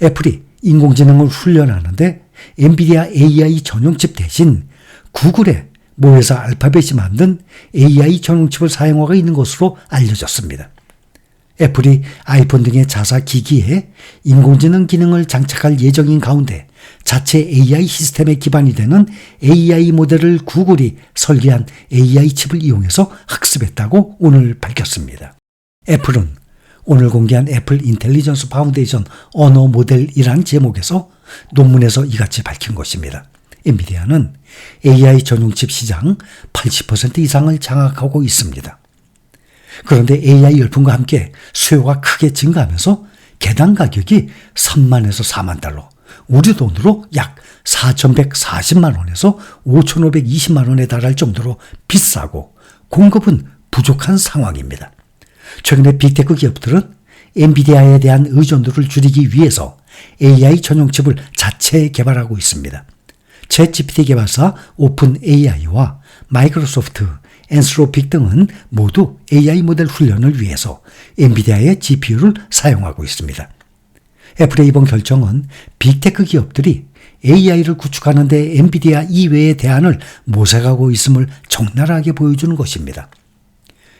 애플이 인공지능을 훈련하는데 엔비디아 AI 전용칩 대신 구글의 모회사 알파벳이 만든 AI 전용칩을 사용하고 있는 것으로 알려졌습니다. 애플이 아이폰 등의 자사 기기에 인공지능 기능을 장착할 예정인 가운데 자체 AI 시스템에 기반이 되는 AI 모델을 구글이 설계한 AI 칩을 이용해서 학습했다고 오늘 밝혔습니다. 애플은 오늘 공개한 애플 인텔리전스 파운데이션 언어 모델이란 제목에서 논문에서 이같이 밝힌 것입니다. 엔비디아는 AI 전용칩 시장 80% 이상을 장악하고 있습니다. 그런데 AI 열풍과 함께 수요가 크게 증가하면서 개당 가격이 3만에서 4만 달러, 우리 돈으로 약 4,140만 원에서 5,520만 원에 달할 정도로 비싸고 공급은 부족한 상황입니다. 최근에 빅테크 기업들은 엔비디아에 대한 의존도를 줄이기 위해서 AI 전용칩을 자체 개발하고 있습니다. 챗GPT 개발사 오픈 AI와 마이크로소프트, 엔스로픽 등은 모두 AI 모델 훈련을 위해서 엔비디아의 GPU를 사용하고 있습니다. 애플의 이번 결정은 빅테크 기업들이 AI를 구축하는 데 엔비디아 이외의 대안을 모색하고 있음을 적나라하게 보여주는 것입니다.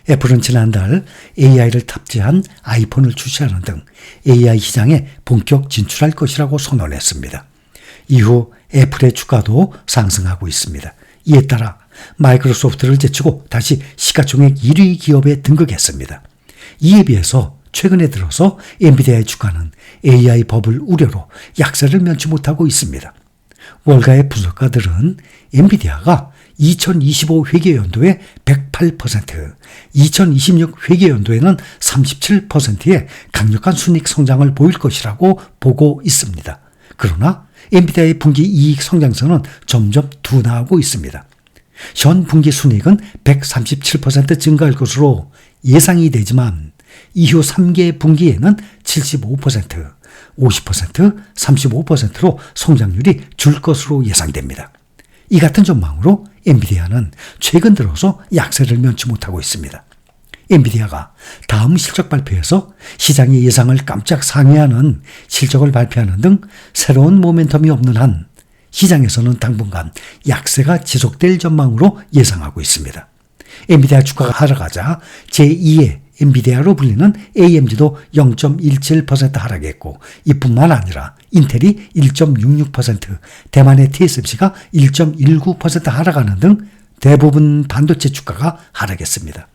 애플은 지난달 AI를 탑재한 아이폰을 출시하는 등 AI 시장에 본격 진출할 것이라고 선언했습니다. 이후 애플의 주가도 상승하고 있습니다. 이에 따라 마이크로소프트를 제치고 다시 시가총액 1위 기업에 등극했습니다. 이에 비해서 최근에 들어서 엔비디아의 주가는 AI 버블 우려로 약세를 면치 못하고 있습니다. 월가의 분석가들은 엔비디아가 2025 회계연도에 108%, 2026 회계연도에는 37%의 강력한 순이익 성장을 보일 것이라고 보고 있습니다. 그러나 엔비디아의 분기 이익 성장세는 점점 둔화하고 있습니다. 현 분기 순이익은 137% 증가할 것으로 예상이 되지만 이후 3개 분기에는 75%, 50%, 35%로 성장률이 줄 것으로 예상됩니다. 이 같은 전망으로 엔비디아는 최근 들어서 약세를 면치 못하고 있습니다. 엔비디아가 다음 실적 발표에서 시장의 예상을 깜짝 상회하는 실적을 발표하는 등 새로운 모멘텀이 없는 한 시장에서는 당분간 약세가 지속될 전망으로 예상하고 있습니다. 엔비디아 주가가 하락하자 제2의 엔비디아로 불리는 AMD도 0.17% 하락했고 이뿐만 아니라 인텔이 1.66%, 대만의 TSMC가 1.19% 하락하는 등 대부분 반도체 주가가 하락했습니다.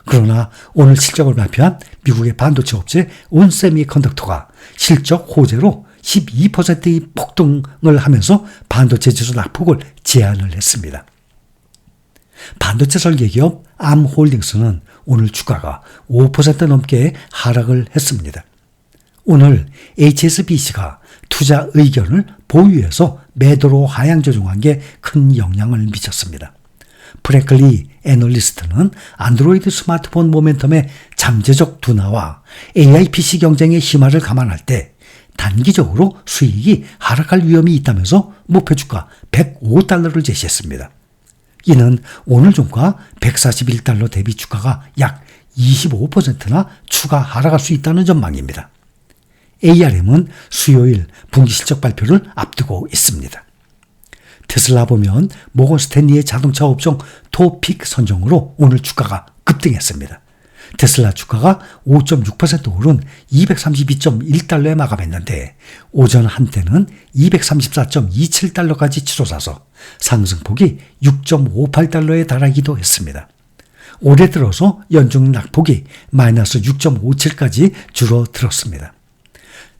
그러나 오늘 실적을 발표한 미국의 반도체 업체 온세미컨덕터가 실적 호재로 12%의 폭등을 하면서 반도체 지수 낙폭을 제한을 했습니다. 반도체 설계기업 암홀딩스는 오늘 주가가 5% 넘게 하락을 했습니다. 오늘 HSBC가 투자 의견을 보유해서 매도로 하향 조정한 게 큰 영향을 미쳤습니다. 프랭클리 애널리스트는 안드로이드 스마트폰 모멘텀의 잠재적 둔화와 AI PC 경쟁의 심화를 감안할 때 단기적으로 수익이 하락할 위험이 있다면서 목표주가 105달러를 제시했습니다. 이는 오늘 종가 141달러 대비 주가가 약 25%나 추가 하락할 수 있다는 전망입니다. ARM은 수요일 분기 실적 발표를 앞두고 있습니다. 테슬라 보면 모건 스탠리의 자동차 업종 토픽 선정으로 오늘 주가가 급등했습니다. 테슬라 주가가 5.6% 오른 232.1달러에 마감했는데 오전 한때는 234.27달러까지 치솟아서 상승폭이 6.58달러에 달하기도 했습니다. 올해 들어서 연중 낙폭이 마이너스 6.57까지 줄어들었습니다.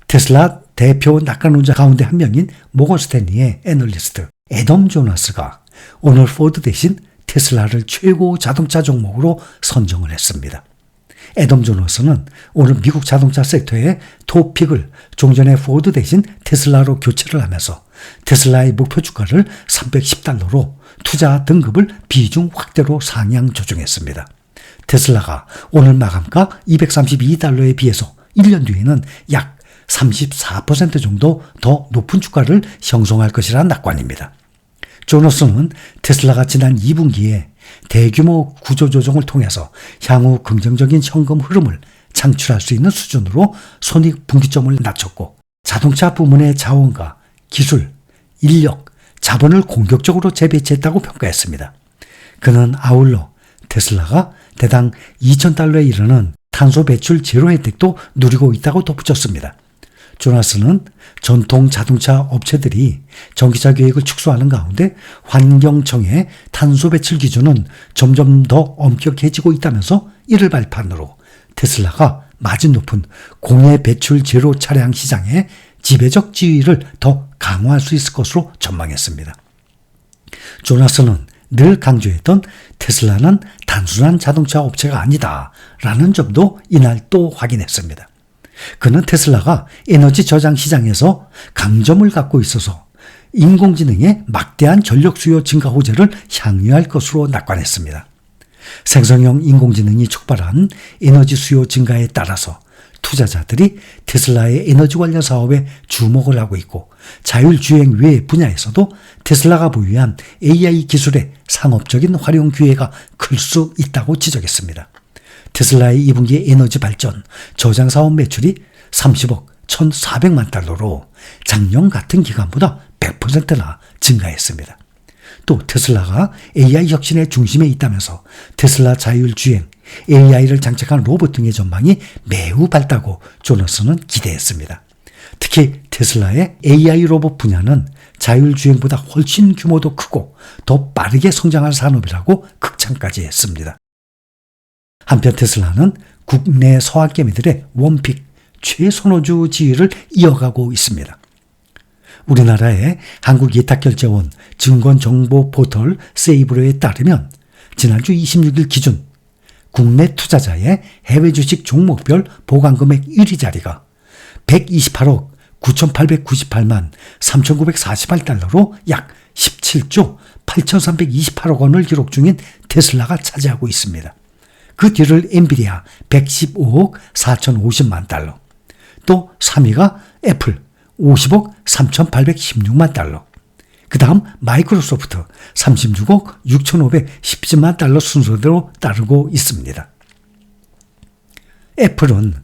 테슬라 대표 낙관론자 가운데 한 명인 모건 스탠리의 애널리스트 애덤 조나스가 오늘 포드 대신 테슬라를 최고 자동차 종목으로 선정을 했습니다. 애덤 조너스는 오늘 미국 자동차 섹터의 토픽을 종전에 포드 대신 테슬라로 교체를 하면서 테슬라의 목표 주가를 310달러로 투자 등급을 비중 확대로 상향 조정했습니다. 테슬라가 오늘 마감가 232달러에 비해서 1년 뒤에는 약 34% 정도 더 높은 주가를 형성할 것이라는 낙관입니다. 조너스는 테슬라가 지난 2분기에 대규모 구조조정을 통해서 향후 긍정적인 현금 흐름을 창출할 수 있는 수준으로 손익 분기점을 낮췄고 자동차 부문의 자원과 기술, 인력, 자본을 공격적으로 재배치했다고 평가했습니다. 그는 아울러 테슬라가 대당 $2,000에 이르는 탄소 배출 제로 혜택도 누리고 있다고 덧붙였습니다. 조나스는 전통 자동차 업체들이 전기차 계획을 축소하는 가운데 환경청의 탄소 배출 기준은 점점 더 엄격해지고 있다면서 이를 발판으로 테슬라가 마진 높은 공해 배출 제로 차량 시장에 지배적 지위를 더 강화할 수 있을 것으로 전망했습니다. 조나스는 늘 강조했던 테슬라는 단순한 자동차 업체가 아니다 라는 점도 이날 또 확인했습니다. 그는 테슬라가 에너지 저장 시장에서 강점을 갖고 있어서 인공지능의 막대한 전력 수요 증가 호재를 향유할 것으로 낙관했습니다. 생성형 인공지능이 촉발한 에너지 수요 증가에 따라서 투자자들이 테슬라의 에너지 관련 사업에 주목을 하고 있고 자율주행 외 분야에서도 테슬라가 보유한 AI 기술의 상업적인 활용 기회가 클 수 있다고 지적했습니다. 테슬라의 2분기 에너지 발전 저장 사업 매출이 30억 1,400만 달러로 작년 같은 기간보다 100%나 증가했습니다. 또 테슬라가 AI 혁신의 중심에 있다면서 테슬라 자율주행, AI를 장착한 로봇 등의 전망이 매우 밝다고 조너스는 기대했습니다. 특히 테슬라의 AI 로봇 분야는 자율주행보다 훨씬 규모도 크고 더 빠르게 성장할 산업이라고 극찬까지 했습니다. 한편 테슬라는 국내 서학개미들의 원픽 최선호주 지위를 이어가고 있습니다. 우리나라의 한국예탁결제원 증권정보 포털 세이브로에 따르면 지난주 26일 기준 국내 투자자의 해외 주식 종목별 보관금액 1위 자리가 128억 9,898만 3,948달러로 약 17조 8,328억 원을 기록 중인 테슬라가 차지하고 있습니다. 그 뒤를 엔비디아 115억 4,050만 달러, 또 3위가 애플 50억 3,816만 달러, 그 다음 마이크로소프트 36억 6,517만 달러 순서대로 따르고 있습니다. 애플은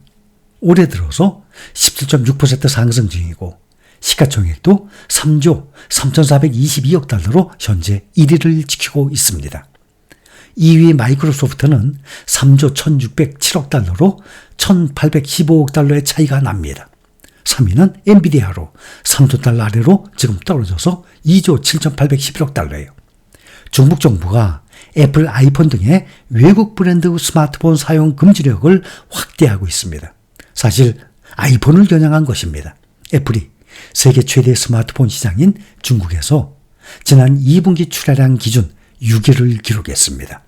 올해 들어서 17.6% 상승 중이고 시가총액도 3조 3,422억 달러로 현재 1위를 지키고 있습니다. 2위 마이크로소프트는 3조 1,607억 달러로 1,815억 달러의 차이가 납니다. 3위는 엔비디아로 3조 달러 아래로 지금 떨어져서 2조 7,811억 달러예요. 중국 정부가 애플 아이폰 등의 외국 브랜드 스마트폰 사용 금지력을 확대하고 있습니다. 사실 아이폰을 겨냥한 것입니다. 애플이 세계 최대 스마트폰 시장인 중국에서 지난 2분기 출하량 기준 6위를 기록했습니다.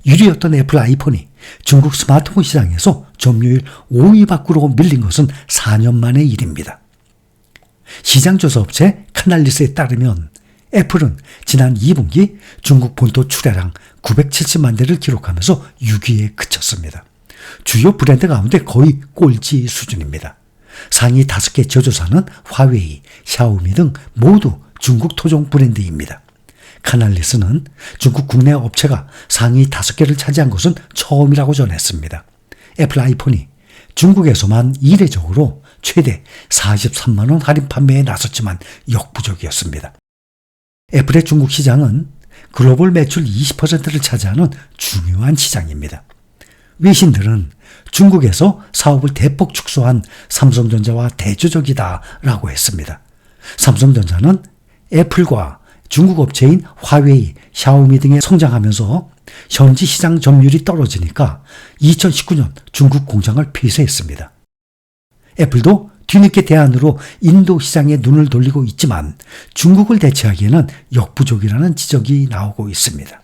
1위였던 애플 아이폰이 중국 스마트폰 시장에서 점유율 5위 밖으로 밀린 것은 4년 만의 일입니다. 시장조사업체 카날리스에 따르면 애플은 지난 2분기 중국 본토 출하량 970만 대를 기록하면서 6위에 그쳤습니다. 주요 브랜드 가운데 거의 꼴찌 수준입니다. 상위 5개 제조사는 화웨이, 샤오미 등 모두 중국 토종 브랜드입니다. 카날리스는 중국 국내 업체가 상위 5개를 차지한 것은 처음이라고 전했습니다. 애플 아이폰이 중국에서만 이례적으로 최대 43만 원 할인 판매에 나섰지만 역부족이었습니다. 애플의 중국 시장은 글로벌 매출 20%를 차지하는 중요한 시장입니다. 외신들은 중국에서 사업을 대폭 축소한 삼성전자와 대조적이다라고 했습니다. 삼성전자는 애플과 중국 업체인 화웨이, 샤오미 등에 성장하면서 현지 시장 점유율이 떨어지니까 2019년 중국 공장을 폐쇄했습니다. 애플도 뒤늦게 대안으로 인도 시장에 눈을 돌리고 있지만 중국을 대체하기에는 역부족이라는 지적이 나오고 있습니다.